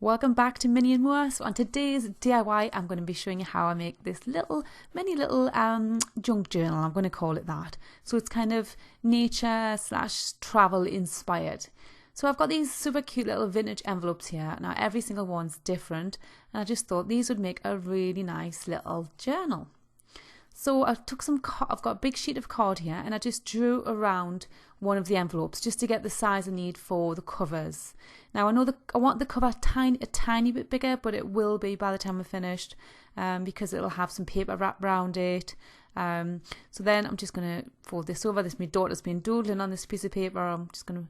Welcome back to Minnie and Moore. So on today's DIY, I'm going to be showing you how I make this mini little junk journal. I'm going to call it that. So it's kind of nature / travel inspired. So I've got these super cute little vintage envelopes here. Now every single one's different, and I just thought these would make a really nice little journal. So I've got a big sheet of card here, and I just drew around one of the envelopes just to get the size I need for the covers. Now I want the cover a tiny bit bigger, but it will be by the time we're finished, because it'll have some paper wrapped around it. So then I'm just going to fold this over. My daughter's been doodling on this piece of paper. I'm just going to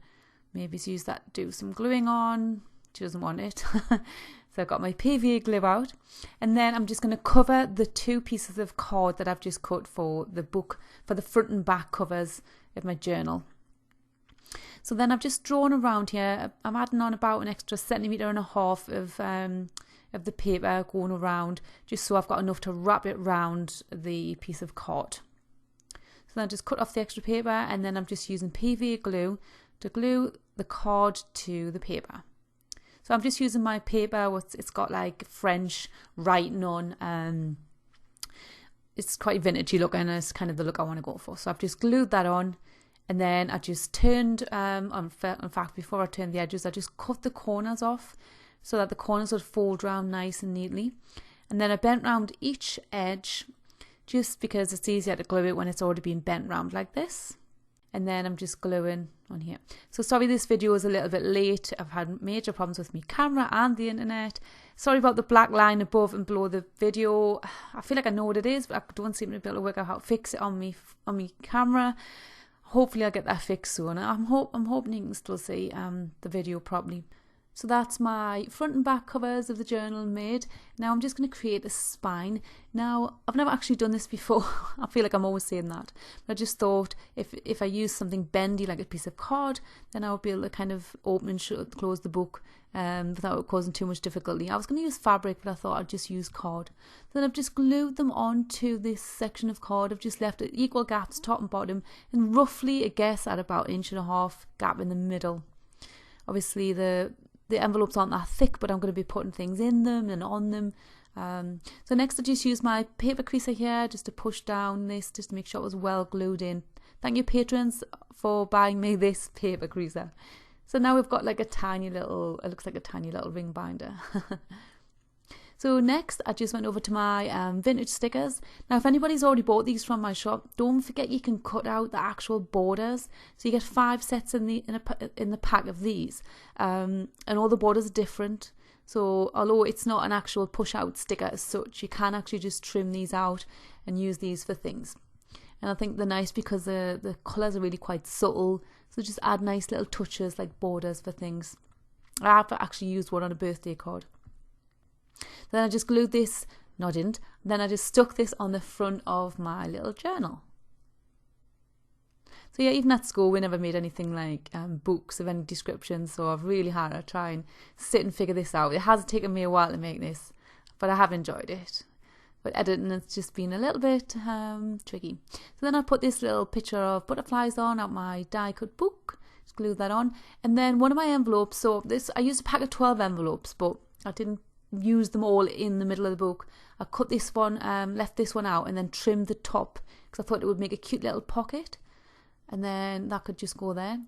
maybe use that, do some gluing on. She doesn't want it. So I've got my PVA glue out, and then I'm just going to cover the two pieces of card that I've just cut for the book, for the front and back covers of my journal. So then I've just drawn around here. I'm adding on about an extra 1.5 cm of the paper going around, just so I've got enough to wrap it around the piece of card. So then I just cut off the extra paper, and then I'm just using PVA glue to glue the card to the paper. So I'm just using my paper. It's got like French writing on. It's quite vintagey looking. It's kind of the look I want to go for. So I've just glued that on, and then I just turned. In fact, before I turned the edges, I just cut the corners off so that the corners would fold round nice and neatly. And then I bent round each edge, just because it's easier to glue it when it's already been bent round like this. And then I'm just gluing on here. So sorry this video is a little bit late. I've had major problems with my camera and the internet. Sorry about the black line above and below the video. I feel like I know what it is, but I don't seem to be able to work out how to fix it on me camera. Hopefully I'll get that fixed soon. I'm hoping you can still see the video properly. So that's my front and back covers of the journal made. Now I'm just going to create a spine. Now I've never actually done this before. I feel like I'm always saying that. But I just thought if I use something bendy like a piece of card, then I would be able to kind of open and close the book without causing too much difficulty. I was going to use fabric, but I thought I'd just use card. Then I've just glued them onto this section of card. I've just left it equal gaps top and bottom, and roughly I guess at about 1.5 inches gap in the middle. Obviously the envelopes aren't that thick, but I'm going to be putting things in them and on them. So next I just used my paper creaser here just to push down this, just to make sure it was well glued in. Thank you patrons for buying me this paper creaser. So now we've got like it looks like a tiny little ring binder. So next I just went over to my vintage stickers. Now if anybody's already bought these from my shop, don't forget you can cut out the actual borders. So you get 5 sets in the pack of these, and all the borders are different. So although it's not an actual push out sticker as such, you can actually just trim these out and use these for things. And I think they're nice because the colours are really quite subtle, so just add nice little touches like borders for things. I've actually used one on a birthday card. Then I just glued this, then I just stuck this on the front of my little journal. So yeah, even at school we never made anything like books of any description, so I've really had to try and sit and figure this out. It has taken me a while to make this, but I have enjoyed it. But editing has just been a little bit tricky. So then I put this little picture of butterflies on out my die cut book, just glue that on. And then one of my envelopes, so I used a pack of 12 envelopes, but I didn't use them all in the middle of the book. I cut this one, left this one out, and then trimmed the top because I thought it would make a cute little pocket, and then that could just go there.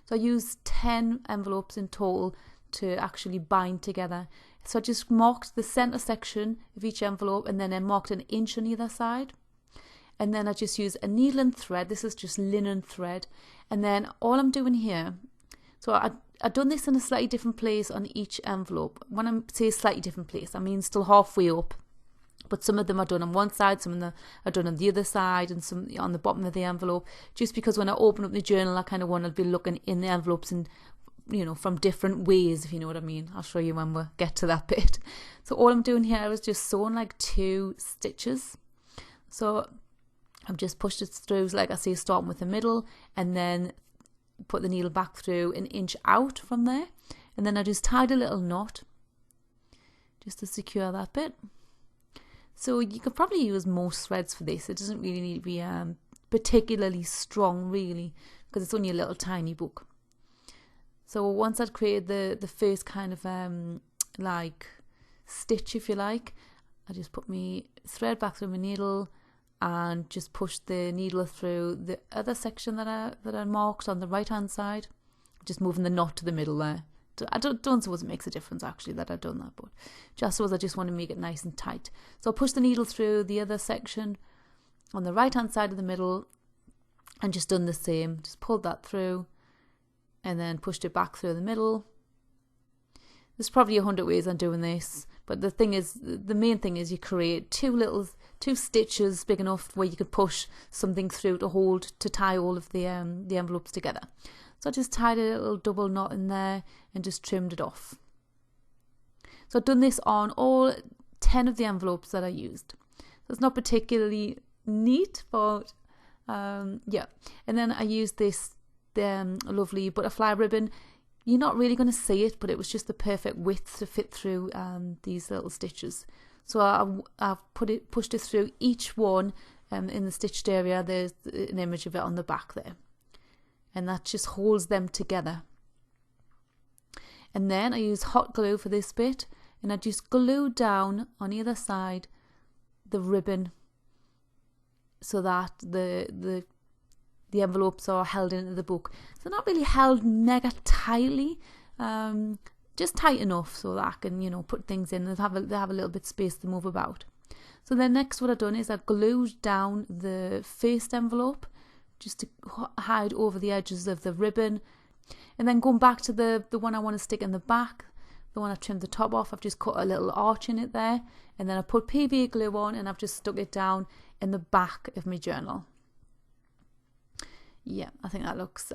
So I used 10 envelopes in total to actually bind together. So I just marked the center section of each envelope, and then I marked 1 inch on either side, and then I just used a needle and thread. This is just linen thread, and then all I'm doing here, so I've done this in a slightly different place on each envelope. When I say slightly different place, I mean still halfway up. But some of them are done on one side, some of them are done on the other side, and some on the bottom of the envelope. Just because when I open up the journal, I kind of want to be looking in the envelopes and, from different ways, if you know what I mean. I'll show you when we get to that bit. So all I'm doing here is just sewing like 2 stitches. So I've just pushed it through, like I say, starting with the middle, and then put the needle back through 1 inch out from there, and then I just tied a little knot just to secure that bit. So you could probably use most threads for this. It doesn't really need to be particularly strong really, because it's only a little tiny book. So once I'd created the first kind of like stitch, if you like. I just put my thread back through my needle and just push the needle through the other section that I marked on the right hand side, just moving the knot to the middle there. I don't suppose it makes a difference actually that I've done that, but just suppose I just want to make it nice and tight. So I'll push the needle through the other section on the right hand side of the middle and just done the same. Just pulled that through and then pushed it back through the middle. There's probably 100 ways I'm doing this, but the main thing is you create two stitches big enough where you could push something through to tie all of the envelopes together. So I just tied a little double knot in there and just trimmed it off. So I've done this on all 10 of the envelopes that I used. So it's not particularly neat, but yeah. And then I used this lovely butterfly ribbon. You're not really going to see it, but it was just the perfect width to fit through these little stitches. So I've pushed it through each one in the stitched area. There's an image of it on the back there. And that just holds them together. And then I use hot glue for this bit, and I just glue down on either side the ribbon so that the envelopes are held into the book. So not really held mega tightly, just tight enough so that I can, put things in and have a little bit of space to move about. So then next what I've done is I've glued down the first envelope just to hide over the edges of the ribbon. And then going back to the one I want to stick in the back, the one I trimmed the top off, I've just cut a little arch in it there. And then I put PVA glue on and I've just stuck it down in the back of my journal. Yeah, I think that looks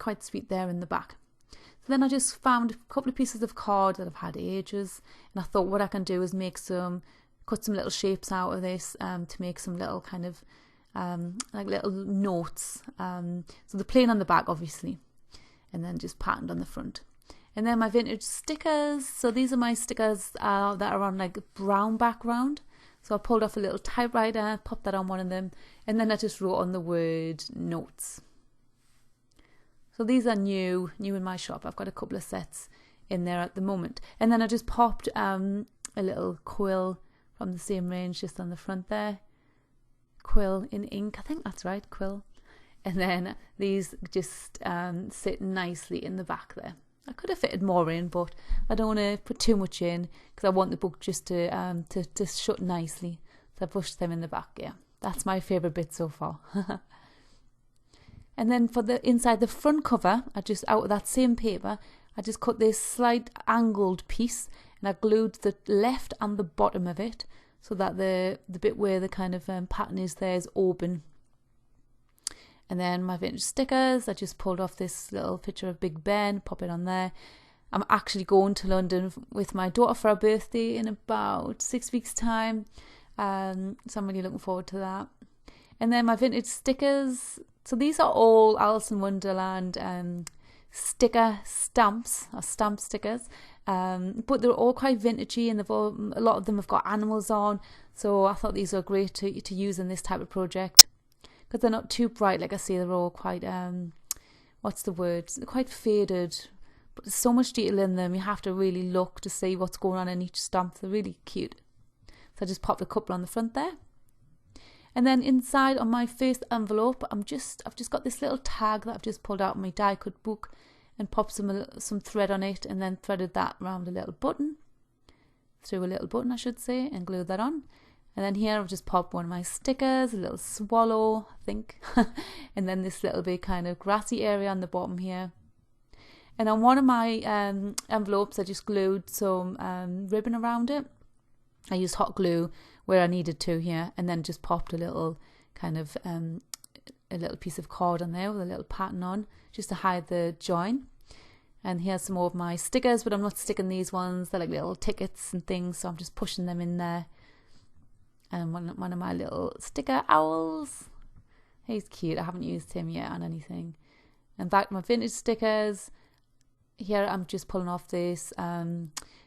quite sweet there in the back. So then I just found a couple of pieces of card that I've had ages, and I thought what I can do is cut some little shapes out of this to make some little kind of like little notes. So they're plain on the back obviously, and then just patterned on the front. And then my vintage stickers. So these are my stickers that are on like brown background. So I pulled off a little typewriter, popped that on one of them, and then I just wrote on the word notes. So these are new in my shop. I've got a couple of sets in there at the moment. And then I just popped a little quill from the same range just on the front there. Quill in ink, I think that's right, quill. And then these just sit nicely in the back there. I could have fitted more in, but I don't want to put too much in because I want the book just to shut nicely. So I pushed them in the back. Yeah, that's my favourite bit so far. And then for the inside the front cover, I just out of that same paper, I just cut this slight angled piece and I glued the left and the bottom of it so that the bit where the kind of pattern is there is open. And then my vintage stickers, I just pulled off this little picture of Big Ben, pop it on there. I'm actually going to London with my daughter for her birthday in about 6 weeks' time. So I'm really looking forward to that. And then my vintage stickers. So these are all Alice in Wonderland sticker stamps, or stamp stickers. But they're all quite vintagey, and a lot of them have got animals on. So I thought these were great to use in this type of project. Because they're not too bright, like I say, they're all quite, what's the word? They're quite faded, but there's so much detail in them, you have to really look to see what's going on in each stamp. They're really cute. So I just popped a couple on the front there. And then inside on my first envelope, I've just got this little tag that I've just pulled out of my die cut book and popped some thread on it, and then threaded that around a little button, through a little button I should say, and glued that on. And then here I've just popped one of my stickers, a little swallow, I think. And then this little bit kind of grassy area on the bottom here. And on one of my envelopes, I just glued some ribbon around it. I used hot glue where I needed to here, and then just popped a little kind of a little piece of card on there with a little pattern on, just to hide the join. And here's some more of my stickers, but I'm not sticking these ones. They're like little tickets and things, so I'm just pushing them in there. And one of my little sticker owls. He's cute. I haven't used him yet on anything. In fact, my vintage stickers. Here I'm just pulling off this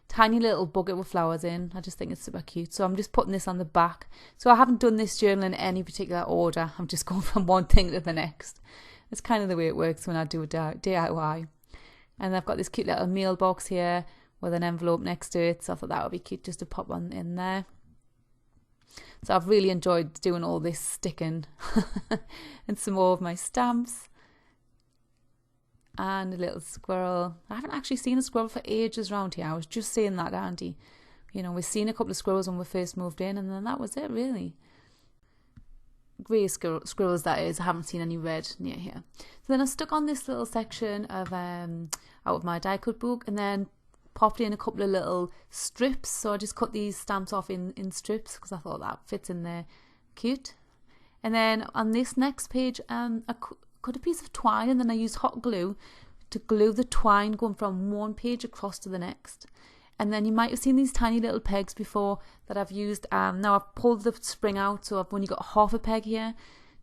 tiny little bucket with flowers in. I just think it's super cute. So I'm just putting this on the back. So I haven't done this journal in any particular order. I'm just going from one thing to the next. It's kind of the way it works when I do a DIY. And I've got this cute little mailbox here with an envelope next to it. So I thought that would be cute just to pop one in there. So I've really enjoyed doing all this sticking and some more of my stamps. And a little squirrel. I haven't actually seen a squirrel for ages around here. I was just saying that to Auntie. We've seen a couple of squirrels when we first moved in, and then that was it, really. Grey squirrels, that is. I haven't seen any red near here. So then I stuck on this little section of out of my die cut book, and then popped in a couple of little strips. So I just cut these stamps off in strips because I thought that fits in there cute. And then on this next page, I cut a piece of twine, and then I used hot glue to glue the twine going from one page across to the next. And then you might have seen these tiny little pegs before that I've used. Now I've pulled the spring out, so I've only got half a peg here,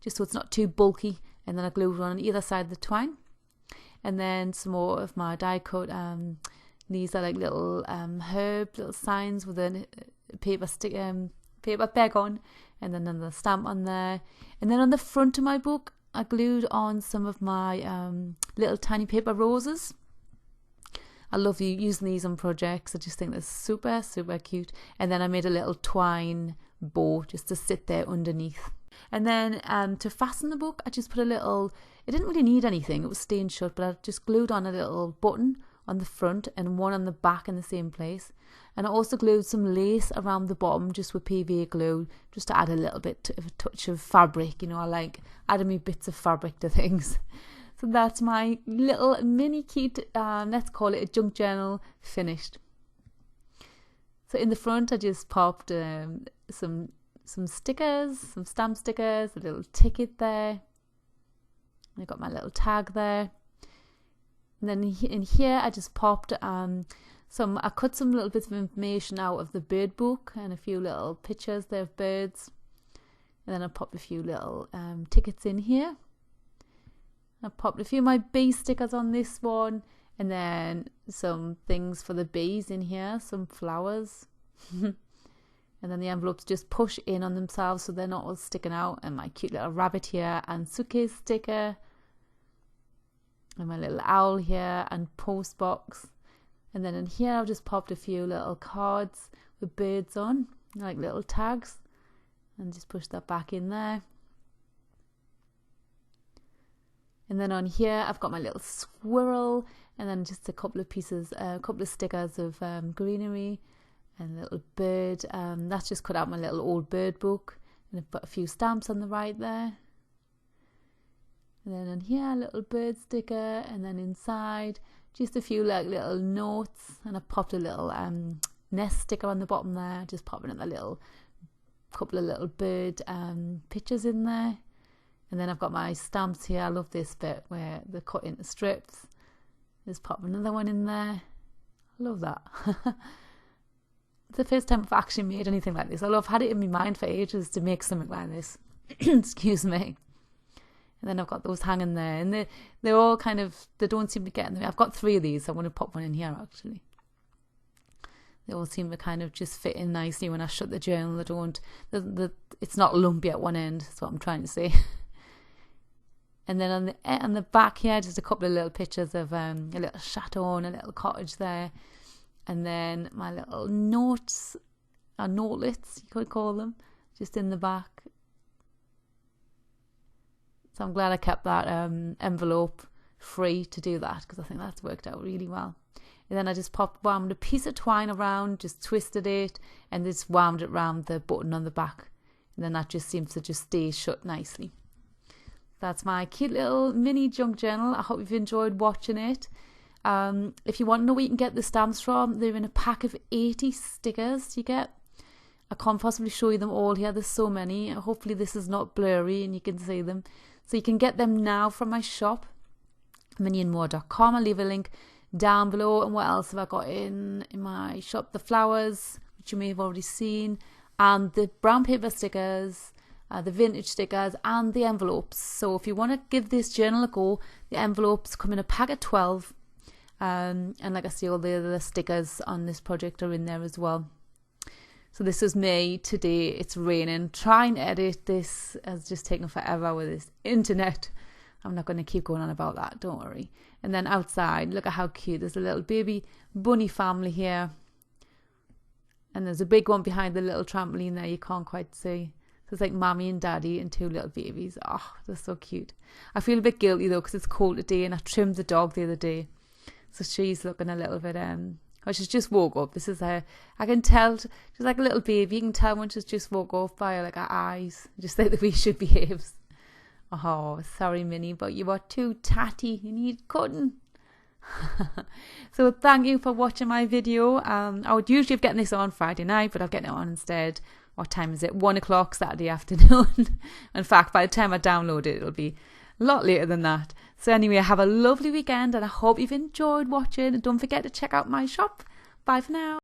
just so it's not too bulky. And then I glued one on either side of the twine. And then some more of my die cut. These are like little herb, little signs with a paper peg on, and then another stamp on there. And then on the front of my book, I glued on some of my little tiny paper roses. I love using these on projects. I just think they're super, super cute. And then I made a little twine bow just to sit there underneath. And then to fasten the book, I just put a little, it didn't really need anything. It was staying shut, but I just glued on a little button on the front and one on the back in the same place. And I also glued some lace around the bottom just with PVA glue, just to add a little bit of a touch of fabric. I like adding me bits of fabric to things. So that's my little mini cute, let's call it a junk journal, finished. So in the front, I just popped some stickers, some stamp stickers, a little ticket there. I got my little tag there. And then in here, I just popped I cut some little bits of information out of the bird book and a few little pictures there of birds. And then I popped a few little tickets in here. I popped a few of my bee stickers on this one, and then some things for the bees in here, some flowers. And then the envelopes just push in on themselves so they're not all sticking out, and my cute little rabbit here and suitcase sticker, and my little owl here and post box. And then in here I've just popped a few little cards with birds on, like little tags, and just push that back in there. And then on here, I've got my little squirrel, and then just a couple of stickers of greenery and a little bird. That's just cut out my little old bird book, and I've put a few stamps on the right there. And then on here, a little bird sticker, and then inside, just a few little notes, and I popped a little nest sticker on the bottom there, just popping in a couple of little bird pictures in there. And then I've got my stamps here. I love this bit where they're cut into strips. Just pop another one in there. I love that. It's the first time I've actually made anything like this. I've had it in my mind for ages to make something like this. Excuse me. And then I've got those hanging there. And they're all they don't seem to get in the way. I've got 3 of these. I want to pop one in here, actually. They all seem to kind of just fit in nicely when I shut the journal. It's not lumpy at one end. That's what I'm trying to say. And then on the back here, just a couple of little pictures of a little chateau and a little cottage there. And then my little notes, or notelets, you could call them, just in the back. So I'm glad I kept that envelope free to do that, because I think that's worked out really well. And then I just wound a piece of twine around, just twisted it, and just wound it around the button on the back. And then that just seems to just stay shut nicely. That's my cute little mini junk journal. I hope you've enjoyed watching it. If you want to know where you can get the stamps from, they're in a pack of 80 stickers you get. I can't possibly show you them all here. There's so many. Hopefully this is not blurry and you can see them. So you can get them now from my shop, minnieandmore.com. I'll leave a link down below. And what else have I got in my shop? The flowers, which you may have already seen, and the brown paper stickers, the vintage stickers, and the envelopes. So if you want to give this journal a go, the envelopes come in a pack of 12. And like I say, all the stickers on this project are in there as well. So this is me today. It's raining. Trying to edit this has just taken forever with this internet. I'm not going to keep going on about that, don't worry. And then outside, look at how cute. There's a little baby bunny family here. And there's a big one behind the little trampoline there you can't quite see. So it's like mommy and daddy and 2 little babies. Oh, they're so cute. I feel a bit guilty though because it's cold today and I trimmed the dog the other day. So she's looking a little bit, she's just woke up. This is her. I can tell she's like a little baby. You can tell when she's just woke up by her, like her eyes, just like the way she behaves. Oh, sorry, Minnie, but you are too tatty. You need cutting. So thank you for watching my video. I would usually have gotten this on Friday night, but I'm getting it on instead. What time is it? 1 o'clock Saturday afternoon. In fact, by the time I download it, it'll be a lot later than that. So anyway, have a lovely weekend and I hope you've enjoyed watching. And don't forget to check out my shop. Bye for now.